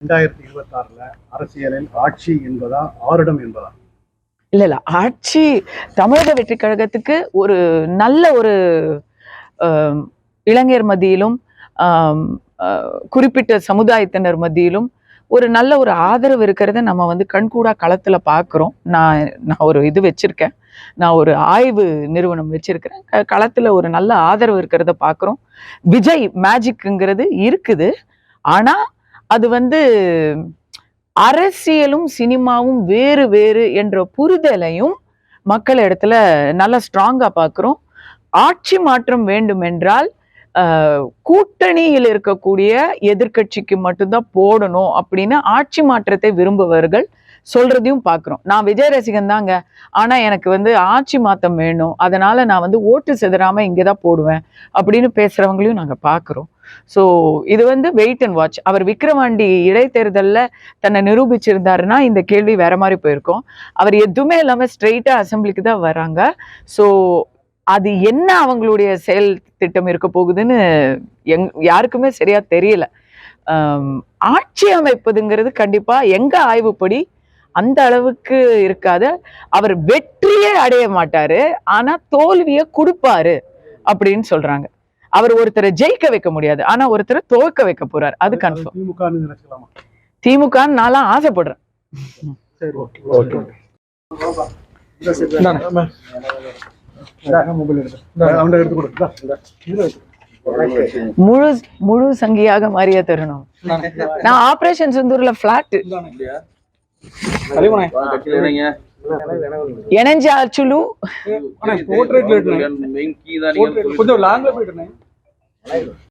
2026 அரசியலில் ஆட்சி என்பதா ஆருடம் என்பதா? இல்ல ஆட்சி தமிழக வெற்றி கழகத்துக்கு ஒரு நல்ல ஒரு இளைஞர் மத்தியிலும் குறிப்பிட்ட சமுதாயத்தினர் மத்தியிலும் ஒரு நல்ல ஒரு ஆதரவு இருக்கிறத நம்ம வந்து கண்கூடா களத்துல பார்க்குறோம். நான் ஒரு இது வச்சிருக்கேன், நான் ஒரு ஆய்வு நிறுவனம் வச்சிருக்கிறேன். களத்துல ஒரு நல்ல ஆதரவு இருக்கிறத பார்க்குறோம். விஜய் மேஜிக்ங்கிறது இருக்குது. ஆனா அது வந்து அரசியலும் சினிமாவும் வேறு வேறு என்ற புரிதலையும் மக்கள் இடத்துல நல்லா ஸ்ட்ராங்கா பார்க்குறோம். ஆட்சி மாற்றம் வேண்டும் என்றால் கூட்டணியில் இருக்கக்கூடிய எதிர்கட்சிக்கு மட்டும்தான் போடணும் அப்படின்னு ஆட்சி மாற்றத்தை விரும்புபவர்கள் சொல்றதையும் பார்க்குறோம். நான் விஜய் ரசிகன் தாங்க, ஆனா எனக்கு வந்து ஆட்சி மாற்றம் வேணும், அதனால நான் வந்து ஓட்டு செதறாம இங்கதான் போடுவேன் அப்படின்னு பேசுறவங்களையும் நாங்க பார்க்குறோம். ஸோ இது வந்து வெயிட் அண்ட் வாட்ச். அவர் விக்கிரவாண்டி இடைத்தேர்தலில் தன்னை நிரூபிச்சிருந்தாருன்னா இந்த கேள்வி வேற மாதிரி போயிருக்கும். அவர் எதுவுமே இல்லாமல் ஸ்ட்ரெயிட்டா அசம்பிளிக்கு தான் வராங்க. ஸோ அது என்ன அவங்களுடைய செயல் திட்டம் இருக்க போகுதுன்னு யாருக்குமே சரியா தெரியல. ஆட்சி அமைப்பதுங்கிறது கண்டிப்பா எங்க ஆய்வுப்படி அந்த அளவுக்கு இருக்காது. அவர் வெற்றியே அடைய மாட்டாரு, ஆனா தோல்வியை கொடுப்பாரு அப்படின்னு சொல்றாங்க. அவர் ஒருத்தரை ஜெயிக்க வைக்க முடியாது, ஆனா ஒருத்தரை துவக்க வைக்க போறாரு, அது கன்ஃபார்ம். திமுக நான்லாம் ஆசைப்படுறேன். முழு சங்கியாக மாறிய தருணம். நான் ஆபரேஷன் சிந்தூர்ல பிளாட் எனஞ்சாச்சுலு